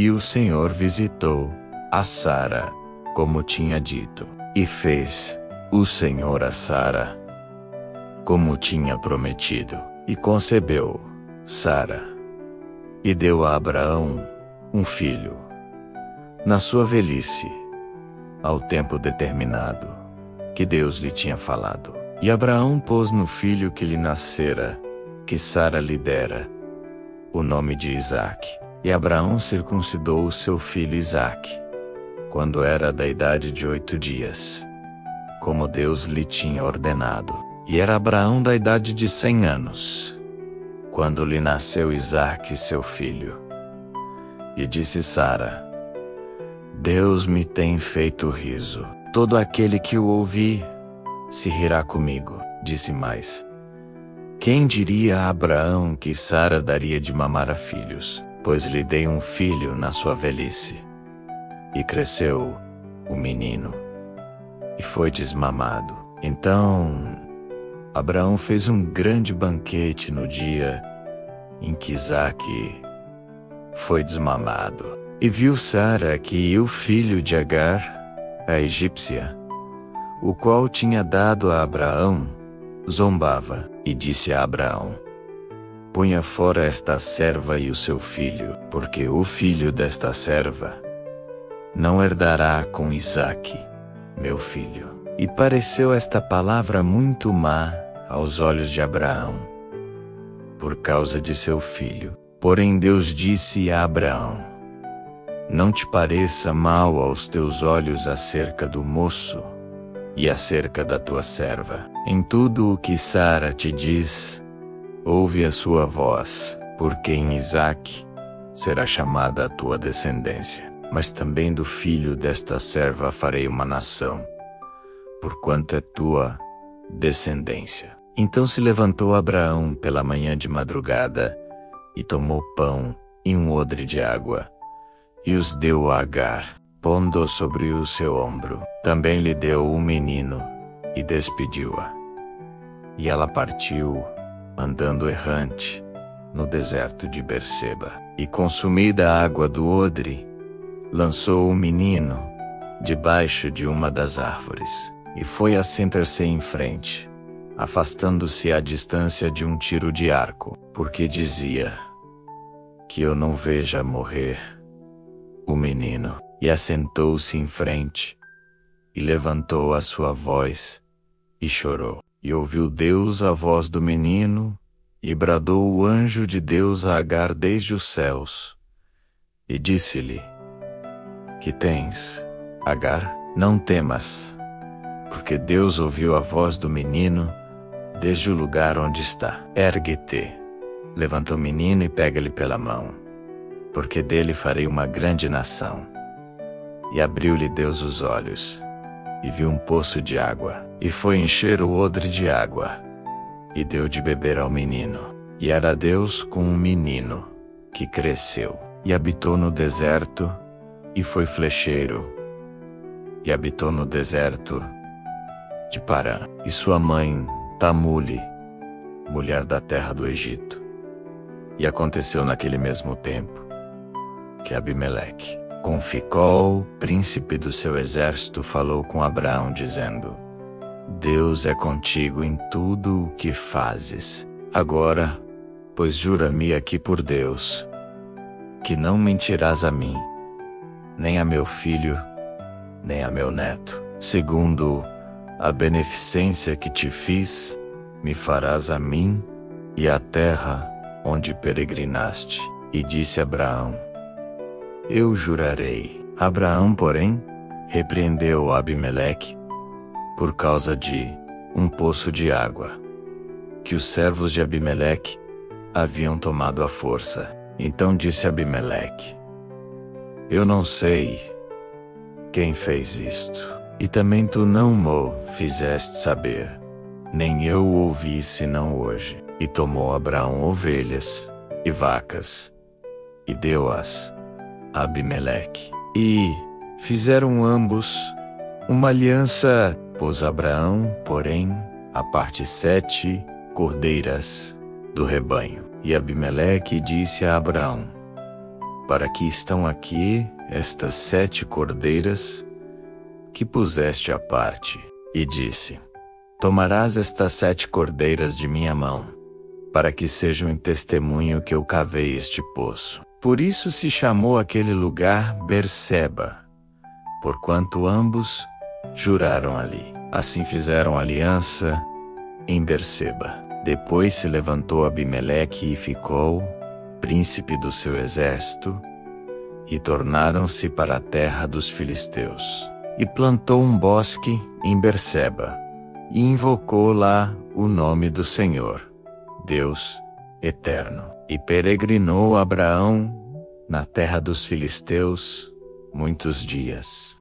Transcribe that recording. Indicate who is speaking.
Speaker 1: E o Senhor visitou a Sara, como tinha dito, e fez o Senhor a Sara, como tinha prometido, e concebeu Sara, e deu a Abraão um filho, na sua velhice, ao tempo determinado, que Deus lhe tinha falado. E Abraão pôs no filho que lhe nascera, que Sara lhe dera, o nome de Isaque. E Abraão circuncidou o seu filho Isaque, quando era da idade de 8 dias, como Deus lhe tinha ordenado. E era Abraão da idade de 100 anos, quando lhe nasceu Isaque, seu filho. E disse Sara: Deus me tem feito riso. Todo aquele que o ouvir se rirá comigo. Disse mais: quem diria a Abraão que Sara daria de mamar a filhos? Pois lhe dei um filho na sua velhice. E cresceu o menino, e foi desmamado. Então Abraão fez um grande banquete no dia em que Isaque foi desmamado. E viu Sara que o filho de Agar, a egípcia, o qual tinha dado a Abraão, zombava, e disse a Abraão: ponha fora esta serva e o seu filho, porque o filho desta serva não herdará com Isaque, meu filho. E pareceu esta palavra muito má aos olhos de Abraão, por causa de seu filho. Porém Deus disse a Abraão: não te pareça mal aos teus olhos acerca do moço e acerca da tua serva. Em tudo o que Sara te diz, ouve a sua voz, porque em Isaque será chamada a tua descendência. Mas também do filho desta serva farei uma nação, porquanto é tua descendência. Então se levantou Abraão pela manhã de madrugada, e tomou pão e um odre de água, e os deu a Agar, pondo sobre o seu ombro. Também lhe deu o menino, e despediu-a. E ela partiu, andando errante, no deserto de Berseba. E consumida a água do odre, lançou o menino debaixo de uma das árvores, e foi assentar-se em frente, afastando-se à distância de um tiro de arco, porque dizia: que eu não veja morrer o menino. E assentou-se em frente, e levantou a sua voz, e chorou. E ouviu Deus a voz do menino, e bradou o anjo de Deus a Agar desde os céus, e disse-lhe: que tens, Agar? Não temas, porque Deus ouviu a voz do menino desde o lugar onde está. Ergue-te, levanta o menino e pega-lhe pela mão, porque dele farei uma grande nação. E abriu-lhe Deus os olhos, e viu um poço de água, e foi encher o odre de água, e deu de beber ao menino. E era Deus com um menino, que cresceu, e habitou no deserto, e foi flecheiro, e habitou no deserto de Parã. E sua mãe, Tamule, mulher da terra do Egito. E aconteceu naquele mesmo tempo, que Abimeleque, com Ficol, príncipe do seu exército, falou com Abraão, dizendo: Deus é contigo em tudo o que fazes. Agora, pois jura-me aqui por Deus, que não mentirás a mim, nem a meu filho, nem a meu neto. Segundo a beneficência que te fiz, me farás a mim e à terra onde peregrinaste. E disse Abraão: eu jurarei. Abraão, porém, repreendeu Abimeleque por causa de um poço de água, que os servos de Abimeleque haviam tomado à força. Então disse Abimeleque: eu não sei quem fez isto, e também tu não mo fizeste saber, nem eu o ouvi senão hoje. E tomou Abraão ovelhas e vacas, e deu-as a Abimeleque. E fizeram ambos uma aliança. Pôs Abraão, porém, à parte 7 cordeiras do rebanho. E Abimeleque disse a Abraão: para que estão aqui estas 7 cordeiras que puseste à parte. E disse: Tomarás estas 7 cordeiras de minha mão, para que sejam em testemunho que eu cavei este poço. Por isso se chamou aquele lugar Berseba, porquanto ambos juraram ali. Assim fizeram aliança em Berseba. Depois se levantou Abimeleque e Ficol, príncipe do seu exército, e tornaram-se para a terra dos filisteus. E plantou um bosque em Berseba, e invocou lá o nome do Senhor, Deus eterno. E peregrinou Abraão na terra dos filisteus muitos dias.